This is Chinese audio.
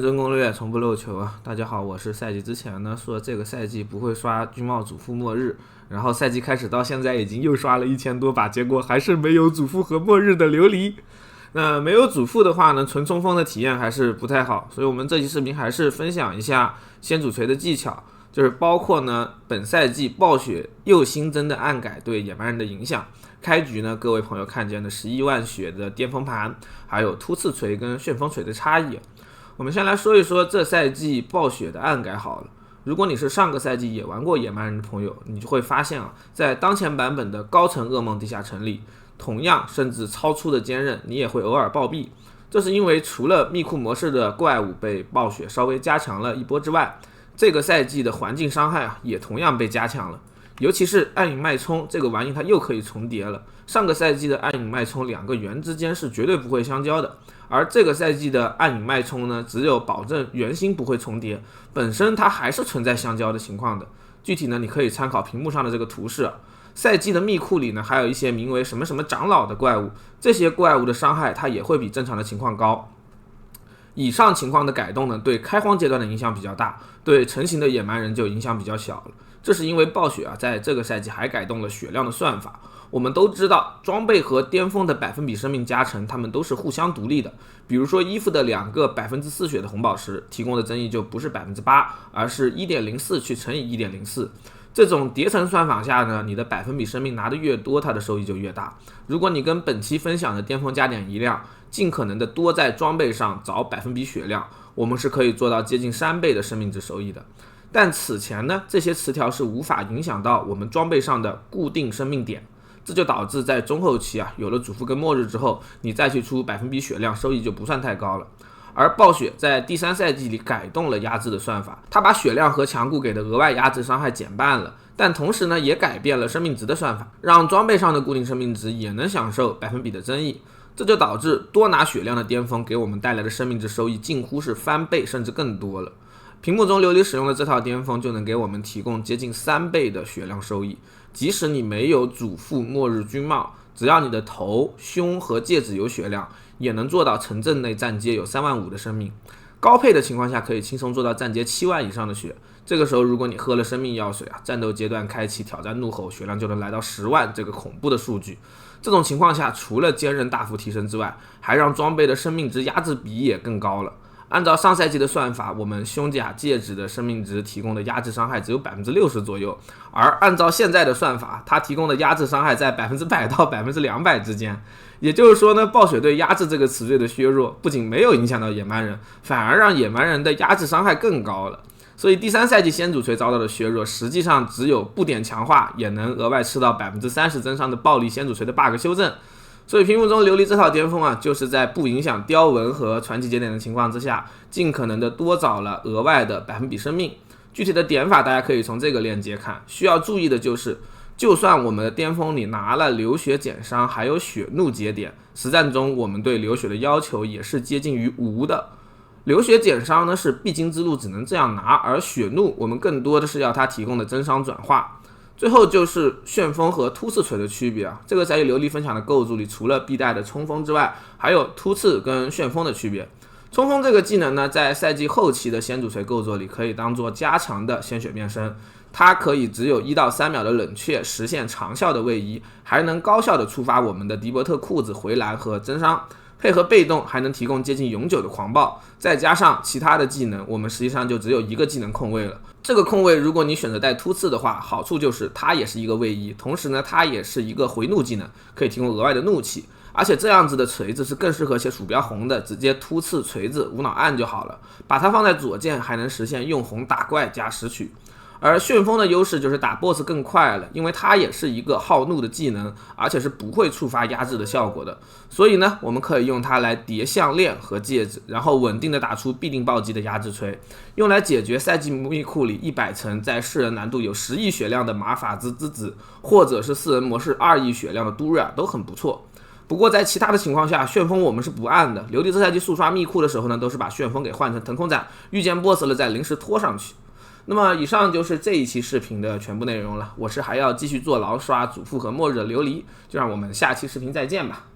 真攻略从不漏球啊！大家好，我是赛季之前呢说这个赛季不会刷军帽主副末日，然后赛季开始到现在已经又刷了1000多把，结果还是没有主副和末日的琉璃。那没有主副的话呢，纯冲锋的体验还是不太好，所以我们这期视频还是分享一下先主锤的技巧，就是包括呢本赛季暴雪又新增的暗改对野蛮人的影响。开局呢，各位朋友看见的11万血的巅峰盘，还有突刺锤跟旋风锤的差异。我们先来说一说这赛季暴雪的暗改好了。如果你是上个赛季也玩过野蛮人的朋友，你就会发现在当前版本的高层噩梦地下城里，同样甚至超出的坚韧，你也会偶尔暴毙。这是因为除了密库模式的怪物被暴雪稍微加强了一波之外，这个赛季的环境伤害也同样被加强了。尤其是暗影脉冲这个玩意，它又可以重叠了。上个赛季的暗影脉冲两个圆之间是绝对不会相交的，而这个赛季的暗影脉冲呢，只有保证圆心不会重叠，本身它还是存在相交的情况的。具体呢，你可以参考屏幕上的这个图示。赛季的密库里呢，还有一些名为什么什么长老的怪物，这些怪物的伤害它也会比正常的情况高。以上情况的改动呢，对开荒阶段的影响比较大，对成型的野蛮人就影响比较小了。这是因为暴雪在这个赛季还改动了血量的算法。我们都知道，装备和巅峰的百分比生命加成，它们都是互相独立的。比如说衣服的2个4%血的红宝石提供的增益就不是8%，而是 1.04 去乘以 1.04。这种叠层算法下呢，你的百分比生命拿得越多，它的收益就越大。如果你跟本期分享的巅峰加点一样，尽可能的多在装备上找百分比血量，我们是可以做到接近3倍的生命值收益的。但此前呢，这些词条是无法影响到我们装备上的固定生命点，这就导致在中后期有了主副跟末日之后，你再去出百分比血量，收益就不算太高了。而暴雪在第3赛季里改动了压制的算法，它把血量和强固给的额外压制伤害减半了，但同时呢，也改变了生命值的算法，让装备上的固定生命值也能享受百分比的增益。这就导致多拿血量的巅峰给我们带来的生命值收益近乎是翻倍甚至更多了。屏幕中琉璃使用的这套巅峰就能给我们提供接近3倍的血量收益，即使你没有主副末日军帽，只要你的头、胸和戒指有血量，也能做到城镇内站阶有3万5的生命。高配的情况下可以轻松做到站阶7万以上的血。这个时候如果你喝了生命药水战斗阶段开启挑战怒吼，血量就能来到10万这个恐怖的数据。这种情况下，除了坚韧大幅提升之外，还让装备的生命值压制比也更高了。按照上赛季的算法，我们胸甲戒指的生命值提供的压制伤害只有 60% 左右，而按照现在的算法，它提供的压制伤害在 100% 到 200% 之间。也就是说呢，暴雪对压制这个词缀的削弱，不仅没有影响到野蛮人，反而让野蛮人的压制伤害更高了。所以第3赛季先主锤遭到的削弱，实际上只有不点强化也能额外吃到 30% 增伤的暴力先主锤的 bug 修正。所以屏幕中琉璃这套巅峰就是在不影响雕纹和传奇节点的情况之下，尽可能的多找了额外的百分比生命。具体的点法大家可以从这个链接看。需要注意的就是，就算我们的巅峰里拿了流血减伤还有血怒节点，实战中我们对流血的要求也是接近于无的。流血减伤呢是必经之路，只能这样拿，而血怒我们更多的是要它提供的增伤转化。最后就是旋风和突刺锤的区别这个赛季琉璃分享的构筑里，除了必带的冲锋之外，还有突刺跟旋风的区别。冲锋这个技能呢，在赛季后期的先主锤构筑里可以当做加强的鲜血变身，它可以只有1到3秒的冷却实现长效的位移，还能高效的触发我们的迪伯特裤子回蓝和增伤，配合被动还能提供接近永久的狂暴，再加上其他的技能，我们实际上就只有一个技能空位了。这个空位如果你选择带突刺的话，好处就是它也是一个位移，同时呢它也是一个回怒技能，可以提供额外的怒气。而且这样子的锤子是更适合写鼠标红的，直接突刺锤子无脑按就好了，把它放在左键还能实现用红打怪加拾取。而旋风的优势就是打 BOSS 更快了，因为它也是一个好怒的技能，而且是不会触发压制的效果的。所以呢，我们可以用它来叠项链和戒指，然后稳定的打出必定暴击的压制锤，用来解决赛季密库里100层在4人难度有10亿血量的马法兹之子，或者是4人模式2亿血量的都瑞尔都很不错。不过在其他的情况下，旋风我们是不按的。琉璃这赛季速刷密库的时候呢，都是把旋风给换成腾空斩，遇见 BOSS 了再临时拖上去。那么以上就是这一期视频的全部内容了，我是还要继续坐牢刷主副和末日的琉璃，就让我们下期视频再见吧。